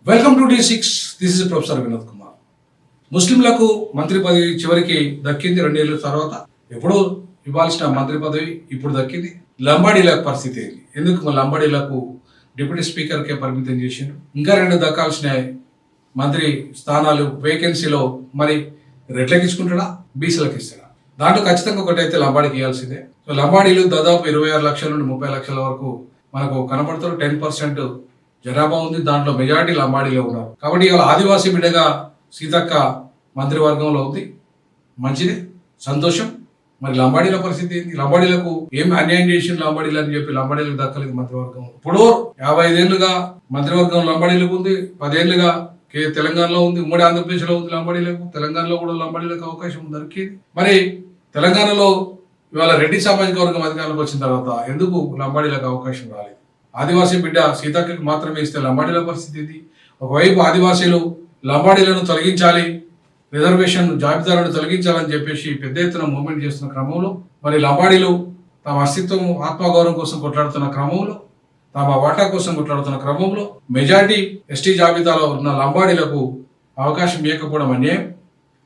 Welcome to D6. This is professor Vinod Kumar. ముస్లింలకు మంత్రి పదవి చివరికి దక్కింది 2 ఏళ్ల తర్వాత. ఎప్పుడో ఇవ్వాల్సిన మంత్రి పదవి ఇప్పుడు దక్కింది. లంబాడీల పరిస్థితి ఏంటి? ఎందుకు లంబాడీలకు డిప్యూటీ స్పీకర్కే పరిమితం చేసిండు? ఇంకా 2 దక్కాల్సిన మంత్రి స్థానాలు వేకెన్సీలో మరి రెట్లకి ఇచ్చుకుంటాడా, బీసీలకు ఇస్తాడా? దాంట్లో ఖచ్చితంగా ఒకటైతే లంబాడీకి ఇవ్వాల్సిందే. సో లంబాడీలు దాదాపు 26 లక్షల నుండి 30 లక్షల వరకు మనకు కనపడతారు. 10% జనాభా ఉంది. దాంట్లో మెజారిటీ లంబాడీలో ఉన్నారు. కాబట్టి ఇవాళ ఆదివాసీ బిడ్డగా సీతక్క మంత్రివర్గంలో ఉంది. మంచిది, సంతోషం. మరి లంబాడీల పరిస్థితి ఏంటి? లంబాడీలకు ఏం అన్యాయం చేసింది లంబాడీలు అని చెప్పి లంబాడీలకు దక్కలేదు మంత్రివర్గం. ఇప్పుడు 55 ఏళ్లుగా మంత్రివర్గం లంబాడీలకు ఉంది. 10 ఏళ్లుగా తెలంగాణలో ఉంది. ఉమ్మడి ఆంధ్రప్రదేశ్లో ఉంది లంబాడీలకు. తెలంగాణలో కూడా లంబాడీలకు అవకాశం దొరికింది. మరి తెలంగాణలో ఇవాళ రెడ్డి సామాజిక వర్గం అధికారంలోకి వచ్చిన తర్వాత ఎందుకు లంబాడీలకు అవకాశం రాలేదు? ఆదివాసీ బిడ్డ సీతక్కకి మాత్రమే ఇస్తే లంబాడీల పరిస్థితి ఇది. ఒకవైపు ఆదివాసీలు లంబాడీలను తొలగించాలి, రిజర్వేషన్ జాబితాలను తొలగించాలని చెప్పేసి పెద్ద ఎత్తున మూవ్మెంట్ చేస్తున్న క్రమంలో మరి లంబాడీలు తమ అస్తిత్వం ఆత్మగౌరవం కోసం కొట్లాడుతున్న క్రమంలో, తమ వాటా కోసం కొట్లాడుతున్న క్రమంలో మెజారిటీ ఎస్టీ జాబితాలో ఉన్న లంబాడీలకు అవకాశం ఇవ్వకపోవడం అన్యాయం.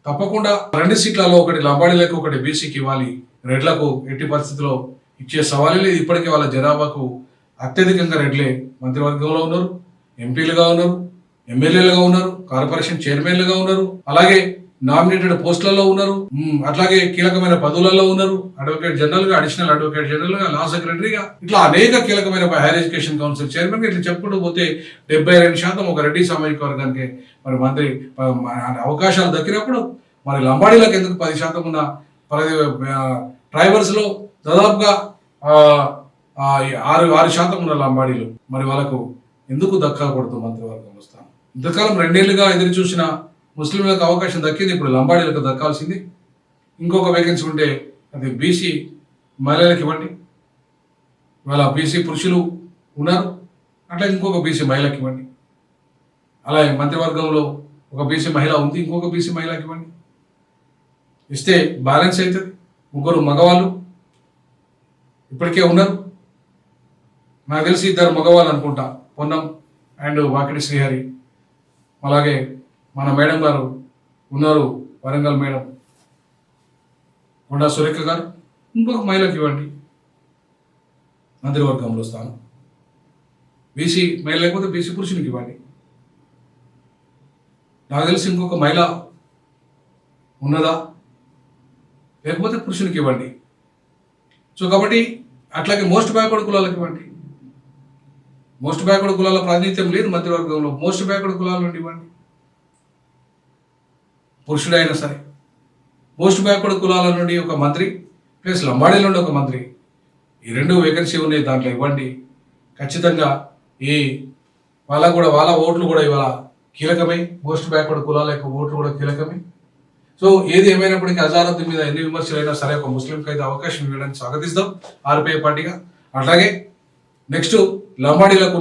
తప్పకుండా 2 సీట్లలో ఒకటి లంబాడీలకు, ఒకటి బీసీకి ఇవ్వాలి. రెడ్లకు ఎట్టి పరిస్థితిలో ఇచ్చే సవాలు లేదు. ఇప్పటికే వాళ్ళ జనాభాకు అత్యధికంగా రెడ్లే మంత్రివర్గంలో ఉన్నారు, ఎంపీలుగా ఉన్నారు, ఎమ్మెల్యేలుగా ఉన్నారు, కార్పొరేషన్ చైర్మన్లుగా ఉన్నారు, అలాగే నామినేటెడ్ పోస్టులలో ఉన్నారు, అట్లాగే కీలకమైన పదవులలో ఉన్నారు. అడ్వకేట్ జనరల్ గా, అడిషనల్ అడ్వకేట్ జనరల్ గా, లా సెక్రటరీగా, ఇట్లా అనేక కీలకమైన హైయర్ ఎడ్యుకేషన్ కౌన్సిల్ చైర్మన్ గా ఇట్లా చెప్పుకుంటూ పోతే 72% ఒక రెడ్డి సామాజిక వర్గానికి మరి మంత్రి అవకాశాలు దక్కినప్పుడు మరి లంబాడీలకు ఎందుకు 10% ఉన్న ట్రైబల్స్ లో దాదాపుగా 6% ఉన్న లంబాడీలు మరి వాళ్ళకు ఎందుకు దక్కకూడదు మంత్రివర్గం వస్తాను? ఇంతకాలం 2 ఏళ్లుగా ఎదురు చూసిన ముస్లింలకు అవకాశం దక్కింది. ఇప్పుడు లంబాడీలకు దక్కాల్సింది. ఇంకొక వేకెన్సీ ఉంటే అది బీసీ మహిళలకు ఇవ్వండి. ఇవాళ బీసీ పురుషులు ఉన్నారు, అట్లా ఇంకొక బీసీ మహిళకి ఇవ్వండి. అలాగే మంత్రివర్గంలో ఒక బీసీ మహిళ ఉంది, ఇంకొక బీసీ మహిళకి ఇవ్వండి. ఇస్తే బ్యాలెన్స్ అవుతుంది. 3 మగవాళ్ళు ఇప్పటికే ఉన్నారు. నాకు తెలిసి 2 మగవాళ్ళు అనుకుంటా, పొన్నం అండ్ వాకిటి శ్రీహరి. అలాగే మన మేడం గారు ఉన్నారు, వరంగల్ మేడం కొండా సురేఖ గారు. ఇంకొక మహిళకి ఇవ్వండి మంత్రివర్గంలో స్థానం. బీసీ మహిళ లేకపోతే బీసీ పురుషునికి ఇవ్వండి. నాకు తెలిసి ఇంకొక మహిళ ఉన్నదా, లేకపోతే పురుషునికి ఇవ్వండి. సో కాబట్టి అట్లాగే మోస్ట్ బ్యాక్వర్డ్ కులాలకు ఇవ్వండి. మోస్ట్ బ్యాక్వర్డ్ కులాల ప్రాతినిధ్యం లేదు మంత్రివర్గంలో. మోస్ట్ బ్యాక్వర్డ్ కులాల నుండి ఇవ్వండి, పురుషుడైనా సరే. మోస్ట్ బ్యాక్వర్డ్ కులాల నుండి ఒక మంత్రి ప్లస్ లంబాడీల నుండి ఒక మంత్రి, ఈ 2 వేకెన్సీ ఉన్నాయి, దాంట్లో ఇవ్వండి. ఖచ్చితంగా ఈ వాళ్ళ ఓట్లు కూడా ఇవాళ కీలకమే. మోస్ట్ బ్యాక్వర్డ్ కులాల యొక్క ఓట్లు కూడా కీలకమే. సో ఏది ఏమైనప్పటికీ అజారుద్దీన్ మీద ఎన్ని విమర్శలు అయినా సరే ఒక ముస్లింకి అయితే అవకాశం ఇవ్వడానికి స్వాగతిస్తాం ఆర్పీఐ పార్టీగా. అట్లాగే నెక్స్ట్ లంబాడీలకు,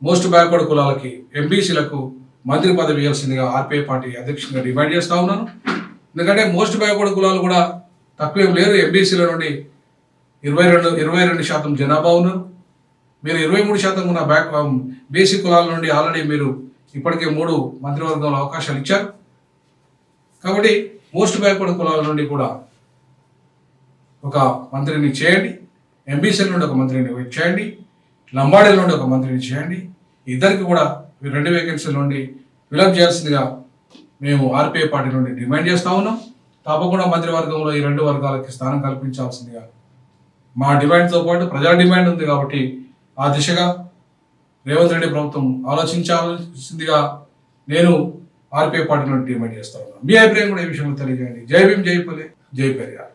మోస్ట్ బ్యాక్వర్డ్ కులాలకి, ఎంబీసీలకు మంత్రి పదవి ఇవ్వాల్సిందిగా ఆర్పీఐ పార్టీ అధ్యక్షుడిగా డిమాండ్ చేస్తూ ఉన్నాను. ఎందుకంటే మోస్ట్ బ్యాక్వర్డ్ కులాలు కూడా తక్కువేం లేరు. ఎంబీసీల నుండి 22% జనాభా ఉన్నారు. మీరు 23% ఉన్న బీసీ కులాల నుండి ఆల్రెడీ మీరు ఇప్పటికే 3 మంత్రివర్గంలో అవకాశాలు ఇచ్చారు. కాబట్టి మోస్ట్ బ్యాక్వర్డ్ కులాల నుండి కూడా ఒక మంత్రిని చేయండి, ఎంబీసీల నుండి ఒక మంత్రిని చేయండి, లంబాడీల నుండి ఒక మంత్రిని చేయండి. ఇద్దరికి కూడా 2 వేకెన్సీల నుండి ఫిలప్ చేయాల్సిందిగా మేము ఆర్పీఐ పార్టీ నుండి డిమాండ్ చేస్తూ ఉన్నాం. తప్పకుండా మంత్రివర్గంలో ఈ 2 వర్గాలకి స్థానం కల్పించాల్సిందిగా మా డిమాండ్తో పాటు ప్రజా డిమాండ్ ఉంది. కాబట్టి ఆ దిశగా రేవంత్ రెడ్డి ప్రభుత్వం ఆలోచించాల్సిందిగా నేను ఆర్పీఐ పార్టీ నుండి డిమాండ్ చేస్తా ఉన్నాను. మీ అభిప్రాయం కూడా ఈ విషయంలో తెలియజేయండి. జై భీమ్, జై పులే, జై పెరియార్.